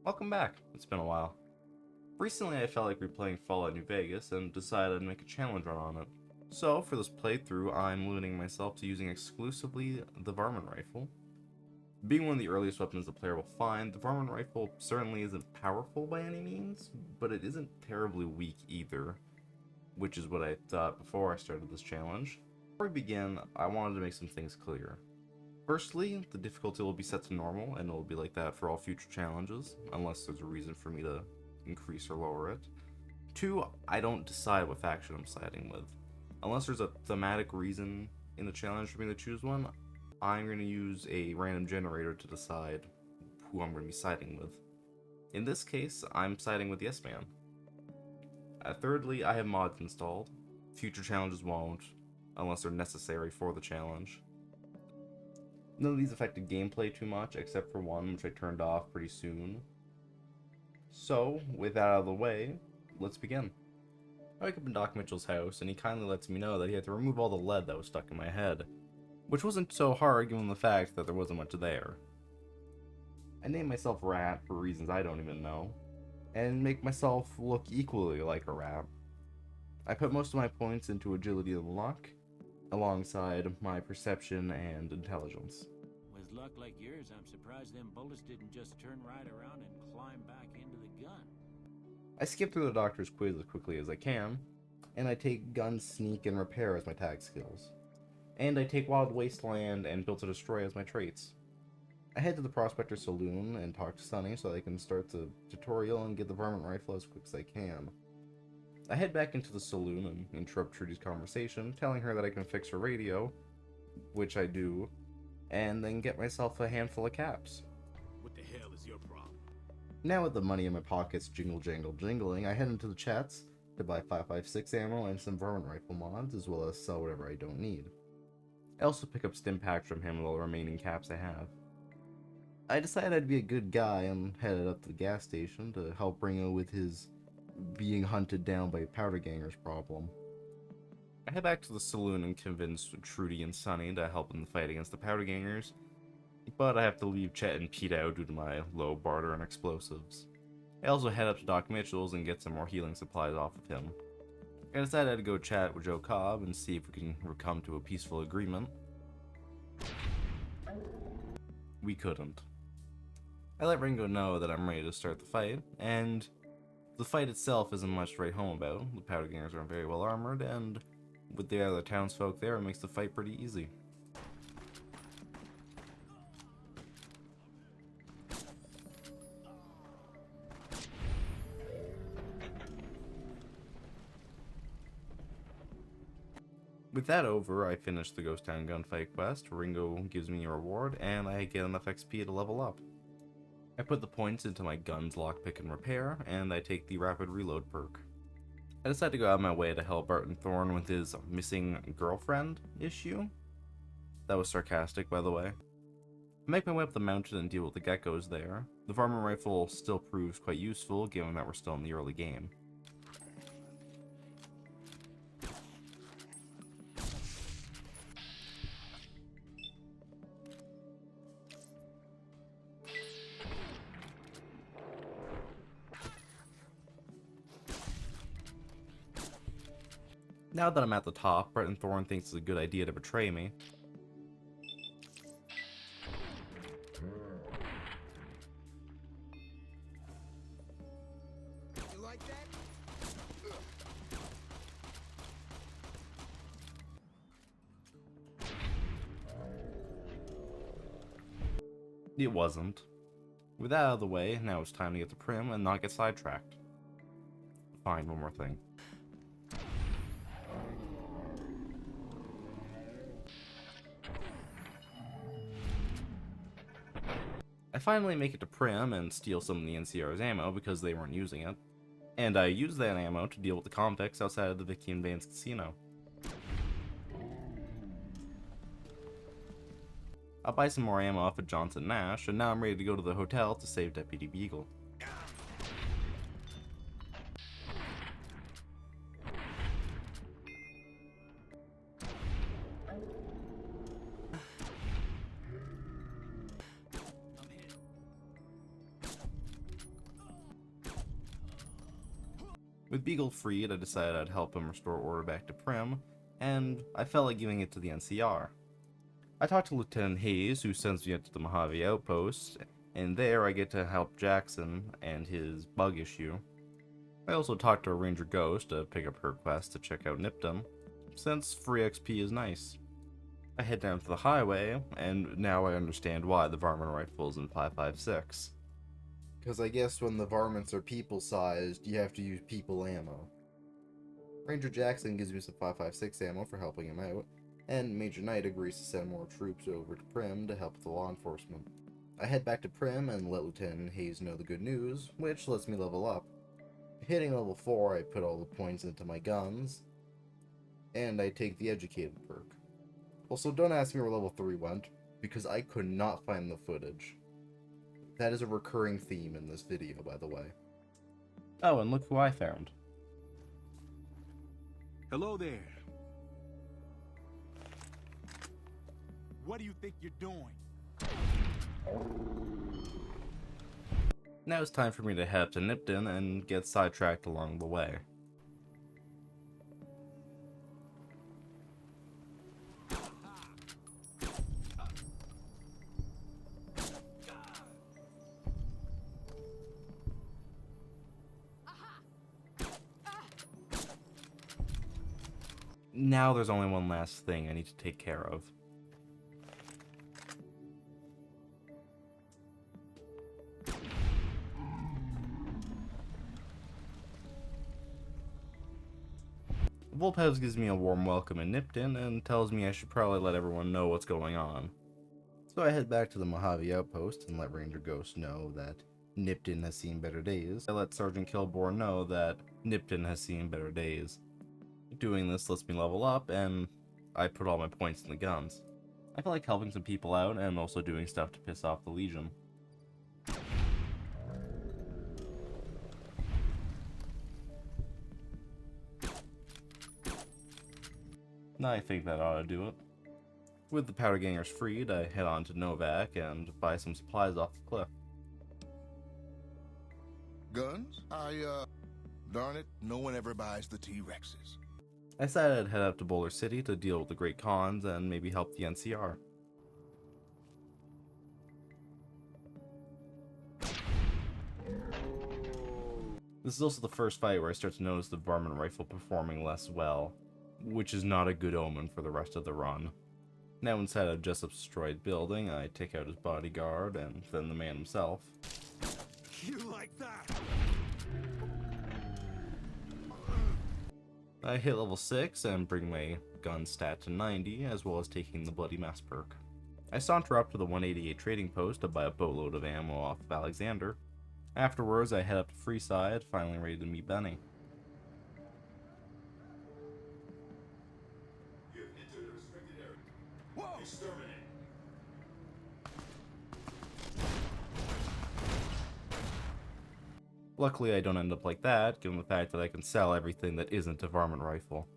Welcome back. It's been a while. Recently I felt like replaying Fallout New Vegas and decided I'd make a challenge run on it. So for this playthrough I'm limiting myself to using exclusively the Varmint rifle. Being one of the earliest weapons the player will find, the Varmint rifle certainly isn't powerful by any means, but it isn't terribly weak either, which is what I thought before I started this challenge. Before we begin, I wanted to make some things clear. Firstly, the difficulty will be set to normal, and it will be like that for all future challenges, unless there's a reason for me to increase or lower it. Two, I don't decide what faction I'm siding with. Unless there's a thematic reason in the challenge for me to choose one, I'm going to use a random generator to decide who I'm going to be siding with. In this case, I'm siding with Yes Man. Thirdly, I have mods installed. Future challenges won't, unless they're necessary for the challenge. None of these affected gameplay too much, except for one, which I turned off pretty soon. So, with that out of the way, let's begin. I wake up in Doc Mitchell's house, and he kindly lets me know that he had to remove all the lead that was stuck in my head, which wasn't so hard given the fact that there wasn't much there. I name myself Rat for reasons I don't even know, and make myself look equally like a rat. I put most of my points into agility and luck, alongside my perception and intelligence. With luck like yours, I'm surprised them bullets didn't just turn right around and climb back into the gun. I skip through the doctor's quiz as quickly as I can, and I take gun, sneak, and repair as my tag skills. And I take wild wasteland and built to destroy as my traits. I head to the Prospector Saloon and talk to Sunny so I can start the tutorial and get the Varmint rifle as quick as I can. I head back into the saloon and interrupt Trudy's conversation, telling her that I can fix her radio, which I do, and then get myself a handful of caps. What the hell is your problem? Now with the money in my pockets jingle jangle jingling, I head into the chats to buy 5.56 ammo and some Varmint rifle mods, as well as sell whatever I don't need. I also pick up stim packs from him with all the remaining caps I have. I decided I'd be a good guy and headed up to the gas station to help Ringo with his being hunted down by powder gangers problem. I head back to the saloon and convince Trudy and Sunny to help in the fight against the powder gangers, but I have to leave Chet and Pete out due to my low barter and explosives. I also head up to Doc Mitchell's and get some more healing supplies off of him. I decided I'd go chat with Joe Cobb and see if we can come to a peaceful agreement. We couldn't. I let Ringo know that I'm ready to start the fight, and the fight itself isn't much to write home about. The powder gangers aren't very well armored, and with the other townsfolk there, it makes the fight pretty easy. With that over, I finish the Ghost Town gunfight quest, Ringo gives me a reward, and I get enough XP to level up. I put the points into my guns, lockpick, and repair, and I take the rapid reload perk. I decide to go out of my way to help Barton Thorne with his missing girlfriend issue. That was sarcastic, by the way. I make my way up the mountain and deal with the geckos there. The Varmint rifle still proves quite useful, given that we're still in the early game. Now that I'm at the top, Barton Thorne thinks it's a good idea to betray me. You like that? It wasn't. With that out of the way, now it's time to get to Prim and not get sidetracked. Fine, one more thing. I finally make it to Prim and steal some of the NCR's ammo because they weren't using it. And I use that ammo to deal with the convicts outside of the Vicky and Vance casino. I'll buy some more ammo off of Johnson Nash, and now I'm ready to go to the hotel to save Deputy Beagle. With Beagle freed, I decided I'd help him restore order back to Prim, and I felt like giving it to the NCR. I talked to Lieutenant Hayes, who sends me up to the Mojave outpost, and there I get to help Jackson and his bug issue. I also talked to Ranger Ghost to pick up her quest to check out Nipton, since free XP is nice. I head down to the highway, and now I understand why the Varmint rifle is in 5.56. Because I guess when the varmints are people-sized, you have to use people ammo. Ranger Jackson gives me some 5.56 ammo for helping him out, and Major Knight agrees to send more troops over to Prim to help with the law enforcement. I head back to Prim and let Lieutenant Hayes know the good news, which lets me level up. Hitting level 4, I put all the points into my guns, and I take the Educated perk. Also, don't ask me where level 3 went, because I could not find the footage. That is a recurring theme in this video, by the way. Oh, and look who I found. Hello there. What do you think you're doing? Now it's time for me to head up to Nipton and get sidetracked along the way. Now there's only one last thing I need to take care of. Volpez gives me a warm welcome in Nipton and tells me I should probably let everyone know what's going on. So I head back to the Mojave outpost and let Ranger Ghost know that Nipton has seen better days. I let Sergeant Kilborn know that Nipton has seen better days. Doing this lets me level up, and I put all my points in the guns. I feel like helping some people out and also doing stuff to piss off the Legion. I think that ought to do it. With the powder gangers freed, I head on to Novak and buy some supplies off the cliff. Guns? Darn it, no one ever buys the T-Rexes. I decided I'd head up to Boulder City to deal with the Great Khans and maybe help the NCR. This is also the first fight where I start to notice the Varmint rifle performing less well, which is not a good omen for the rest of the run. Now inside of Jessup's destroyed building, I take out his bodyguard and then the man himself. You like that? I hit level 6 and bring my gun stat to 90, as well as taking the Bloody Mess perk. I saunter up to the 188 trading post to buy a boatload of ammo off of Alexander. Afterwards, I head up to Freeside, finally ready to meet Benny. You have entered a restricted area. Whoa! Exterminate. Luckily, I don't end up like that, given the fact that I can sell everything that isn't a Varmint rifle.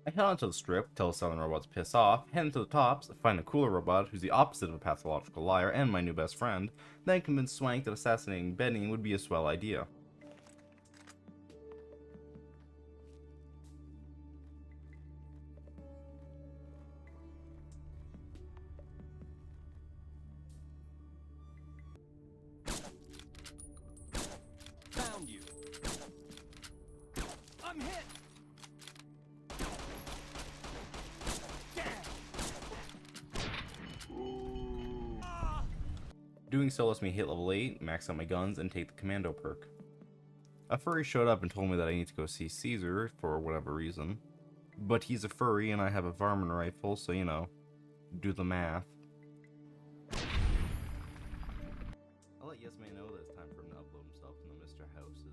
I head onto the strip, tell the southern robots to piss off, head into the tops, find a cooler robot who's the opposite of a pathological liar and my new best friend, then convince Swank that assassinating Benny would be a swell idea. Found you. I'm hit. Doing so lets me hit level 8, max out my guns, and take the commando perk. A furry showed up and told me that I need to go see Caesar for whatever reason. But he's a furry and I have a Varmint rifle, so you know, do the math. I'll let Yes Man know that it's time for him to upload himself into Mr. House's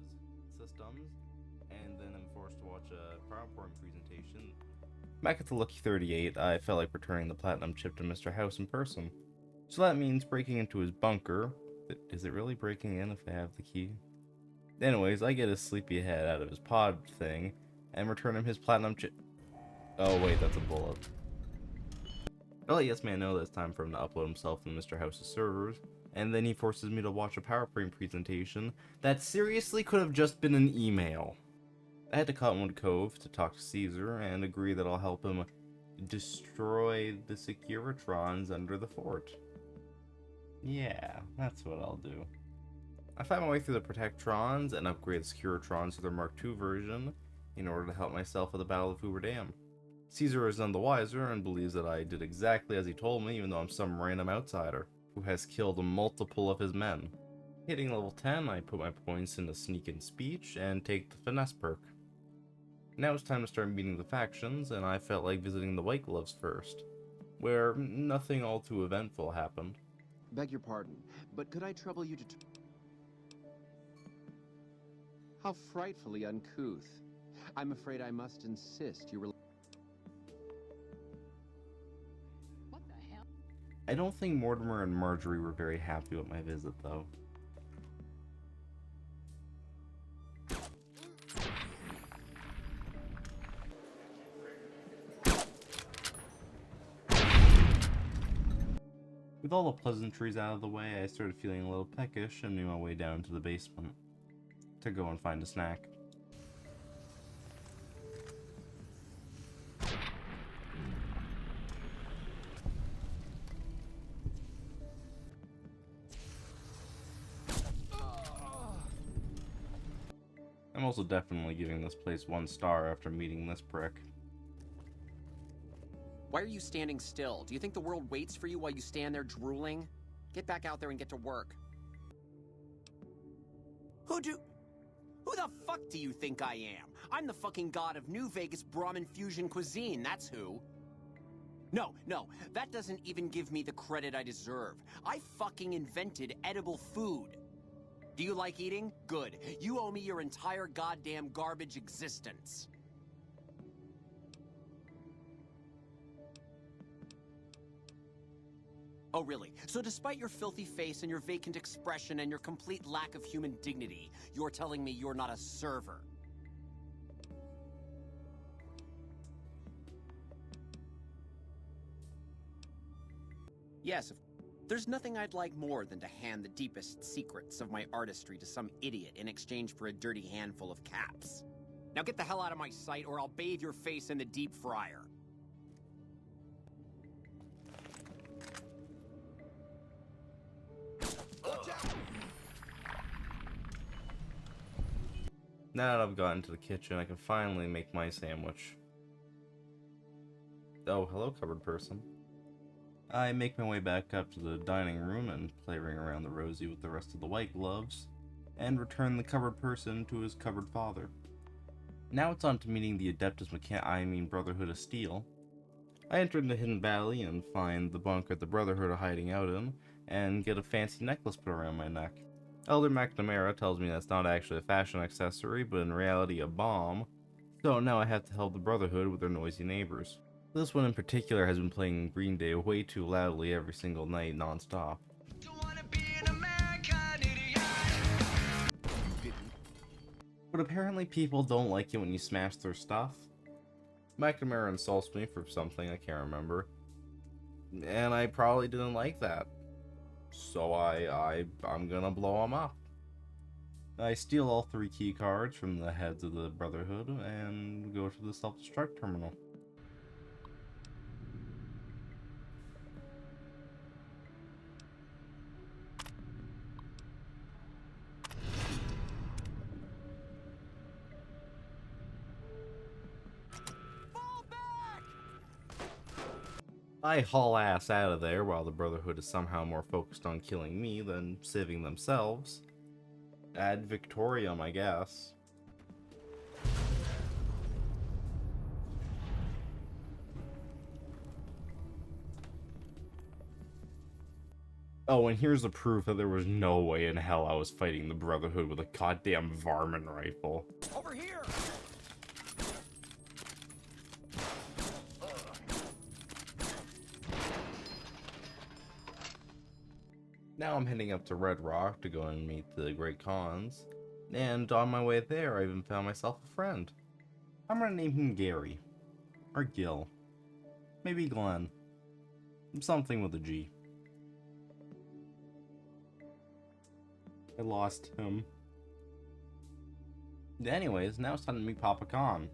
systems, and then I'm forced to watch a PowerPoint presentation. Back at the Lucky 38, I felt like returning the platinum chip to Mr. House in person. So that means breaking into his bunker. But is it really breaking in if I have the key? Anyways, I get his sleepy head out of his pod thing and return him his platinum chip. Oh wait, that's a bullet. I'll let Yes Man know that it's time for him to upload himself to Mr. House's servers, and then he forces me to watch a PowerPoint presentation that seriously could have just been an email. I head to Cottonwood Cove to talk to Caesar and agree that I'll help him destroy the Securitrons under the fort. Yeah, that's what I'll do. I find my way through the Protectrons and upgrade the Securitrons to their Mark II version in order to help myself at the Battle of Hoover Dam. Caesar is none the wiser and believes that I did exactly as he told me, even though I'm some random outsider who has killed multiple of his men. Hitting level 10, I put my points into Sneak and Speech and take the Finesse perk. Now it's time to start meeting the factions, and I felt like visiting the White Gloves first, where nothing all too eventful happened. Beg your pardon, but could I trouble you to... How frightfully uncouth. I'm afraid I must insist you... What the hell? I don't think Mortimer and Marjorie were very happy with my visit, though. With all the pleasantries out of the way, I started feeling a little peckish and made my way down to the basement to go and find a snack. I'm also definitely giving this place 1 star after meeting this prick. Why are you standing still? Do you think the world waits for you while you stand there drooling? Get back out there and get to work. Who the fuck do you think I am? I'm the fucking god of New Vegas Brahmin fusion cuisine, that's who. No, that doesn't even give me the credit I deserve. I fucking invented edible food. Do you like eating? Good. You owe me your entire goddamn garbage existence. Oh, really? So despite your filthy face and your vacant expression and your complete lack of human dignity, you're telling me you're not a server? Yes, there's nothing I'd like more than to hand the deepest secrets of my artistry to some idiot in exchange for a dirty handful of caps. Now get the hell out of my sight or I'll bathe your face in the deep fryer. Now that I've gotten to the kitchen, I can finally make my sandwich. Oh, hello, cupboard person. I make my way back up to the dining room and play ring around the rosy with the rest of the White Gloves, and return the cupboard person to his cupboard father. Now it's on to meeting the Adeptus Brotherhood of Steel. I enter into Hidden Valley and find the bunker the Brotherhood are hiding out in, and get a fancy necklace put around my neck. Elder McNamara tells me that's not actually a fashion accessory, but in reality a bomb, so now I have to help the Brotherhood with their noisy neighbors. This one in particular has been playing Green Day way too loudly every single night non-stop. But apparently people don't like it when you smash their stuff. McNamara insults me for something I can't remember, and I probably didn't like that. So I'm gonna blow him up. I steal all 3 key cards from the heads of the Brotherhood and go to the self-destruct terminal. I haul ass out of there while the Brotherhood is somehow more focused on killing me than saving themselves. Ad Victoriam, I guess. Oh, and here's the proof that there was no way in hell I was fighting the Brotherhood with a goddamn Varmint rifle. Over here! Now I'm heading up to Red Rock to go and meet the Great Khans, and on my way there I even found myself a friend. I'm gonna name him Gary. Or Gil. Maybe Glenn. Something with a G. I lost him. Anyways, now it's time to meet Papa Khan.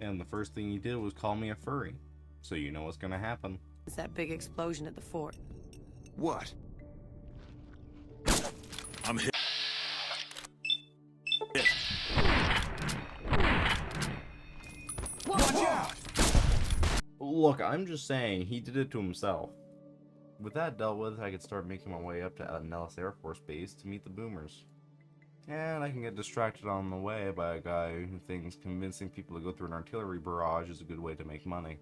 And the first thing he did was call me a furry. So you know what's gonna happen. It's that big explosion at the fort. What? I'm hit. Watch out! Look, I'm just saying, he did it to himself. With that dealt with, I could start making my way up to Nellis Air Force Base to meet the boomers. And I can get distracted on the way by a guy who thinks convincing people to go through an artillery barrage is a good way to make money.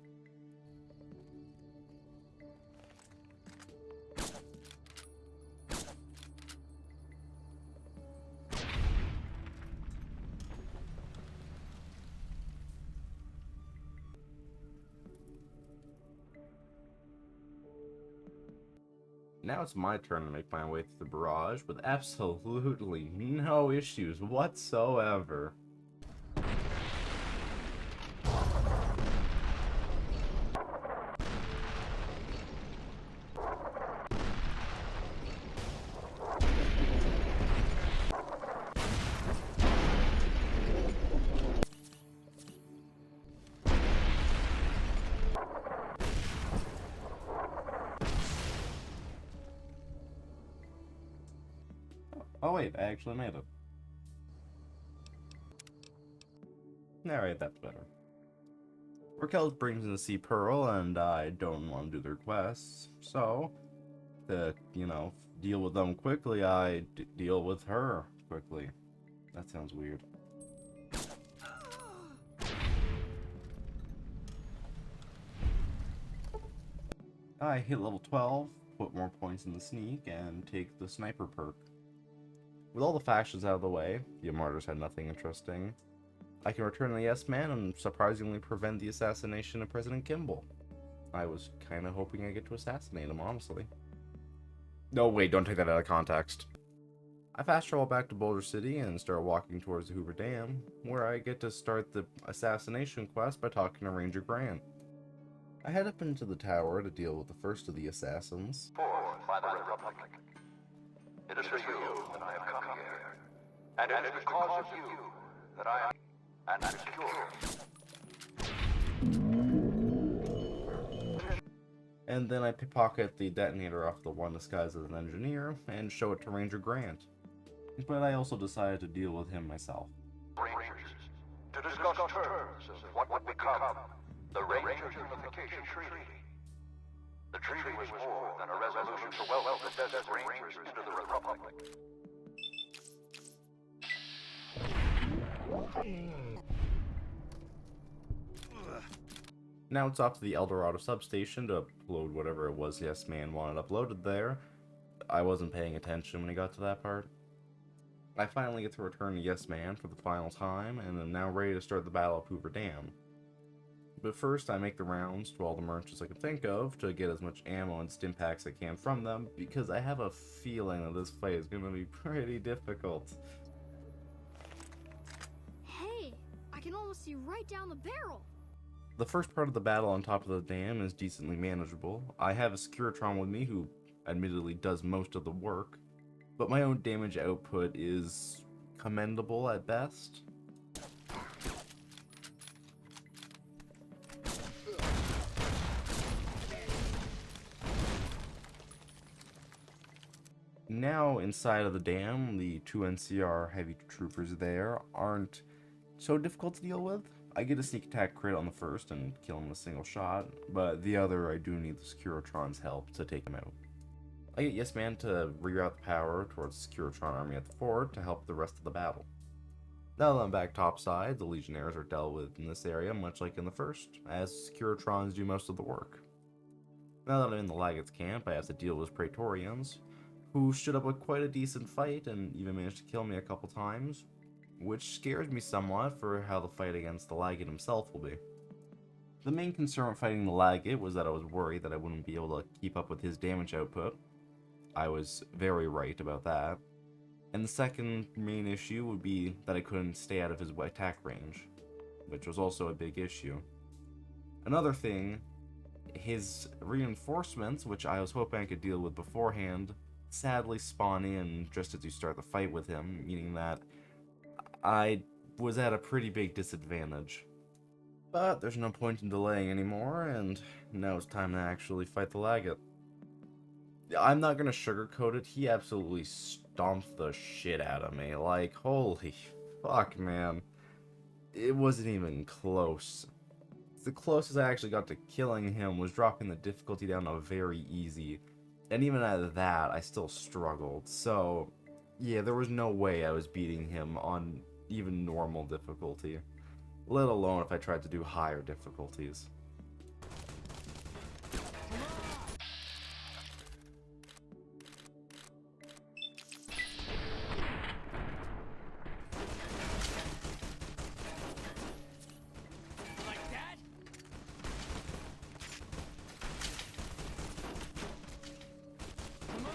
Now it's my turn to make my way through the barrage with absolutely no issues whatsoever. Oh wait, I actually made it. Alright, that's better. Raquel brings in the Sea Pearl, and I don't want to do the requests, so to, deal with them quickly, I deal with her quickly. That sounds weird. I hit level 12, put more points in the sneak, and take the sniper perk. With all the factions out of the way, the Martyrs had nothing interesting. I can return the Yes Man and surprisingly prevent the assassination of President Kimball. I was kinda hoping I get to assassinate him, honestly. No, wait, don't take that out of context. I fast travel back to Boulder City and start walking towards the Hoover Dam, where I get to start the assassination quest by talking to Ranger Grant. I head up into the tower to deal with the first of the assassins. Forth by the Republic. It is for you that I have come here. And it is because of you that I am secure. And then I pickpocket the detonator off the one disguised as an engineer and show it to Ranger Grant. But I also decided to deal with him myself. Rangers, to discuss terms of what would become the Rangers Unification Treaty. The treaty was more than a resolution to welcome the Desert Rangers into the Republic. Now it's off to the Eldorado substation to upload whatever it was Yes Man wanted uploaded there. I wasn't paying attention when he got to that part. I finally get to return to Yes Man for the final time, and am now ready to start the Battle of Hoover Dam. But first, I make the rounds to all the merchants I can think of to get as much ammo and stim packs I can from them, because I have a feeling that this fight is going to be pretty difficult. Hey, I can almost see right down the barrel. The first part of the battle on top of the dam is decently manageable. I have a Securitron with me who admittedly does most of the work, but my own damage output is commendable at best. Now inside of the dam, the two NCR heavy troopers there aren't so difficult to deal with. I get a sneak attack crit on the first and kill him with a single shot, but the other I do need the Securitron's help to take him out. I get Yes Man to reroute the power towards the Securitron army at the fort to help the rest of the battle. Now that I'm back topside, the Legionnaires are dealt with in this area much like in the first, as Securitrons do most of the work. Now that I'm in the Laggots camp, I have to deal with Praetorians, who stood up with quite a decent fight and even managed to kill me a couple times, which scares me somewhat for how the fight against the Laggit himself will be. The main concern with fighting the Laggit was that I was worried that I wouldn't be able to keep up with his damage output. I was very right about that. And the second main issue would be that I couldn't stay out of his attack range, which was also a big issue. Another thing, his reinforcements, which I was hoping I could deal with beforehand, sadly spawn in just as you start the fight with him, meaning that I was at a pretty big disadvantage. But there's no point in delaying anymore, and now it's time to actually fight the Laggett. I'm not gonna sugarcoat it, he absolutely stomped the shit out of me. Like, holy fuck, man. It wasn't even close. The closest I actually got to killing him was dropping the difficulty down to very easy. And even at that, I still struggled. So, yeah, there was no way I was beating him on even normal difficulty. Let alone if I tried to do higher difficulties. Like that? Come on!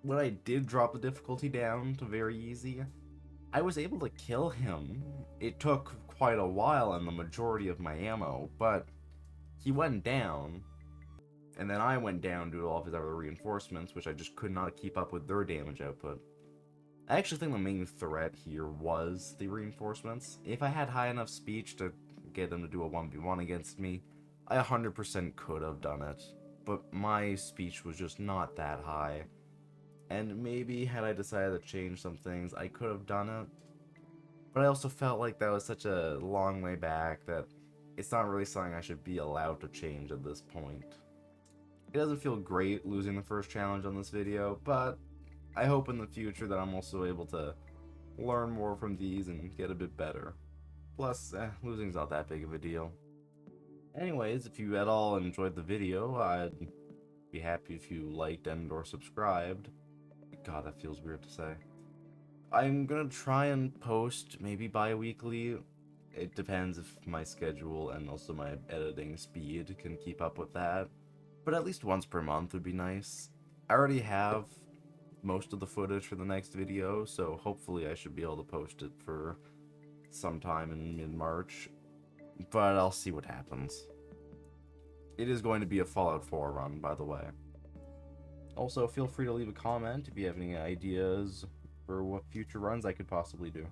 When I did drop the difficulty down to very easy, I was able to kill him. It took quite a while and the majority of my ammo, but he went down, and then I went down due to all of his other reinforcements, which I just could not keep up with their damage output. I actually think the main threat here was the reinforcements. If I had high enough speech to get them to do a 1v1 against me, I 100% could have done it, but my speech was just not that high. And maybe had I decided to change some things, I could have done it. But I also felt like that was such a long way back that it's not really something I should be allowed to change at this point. It doesn't feel great losing the first challenge on this video, but I hope in the future that I'm also able to learn more from these and get a bit better. Plus, losing's not that big of a deal. Anyways, if you at all enjoyed the video, I'd be happy if you liked and or subscribed. God, that feels weird to say. I'm gonna try and post maybe bi-weekly. It depends if my schedule and also my editing speed can keep up with that. But at least once per month would be nice. I already have most of the footage for the next video, so hopefully I should be able to post it for sometime in mid-March. But I'll see what happens. It is going to be a Fallout 4 run, by the way. Also, feel free to leave a comment if you have any ideas for what future runs I could possibly do.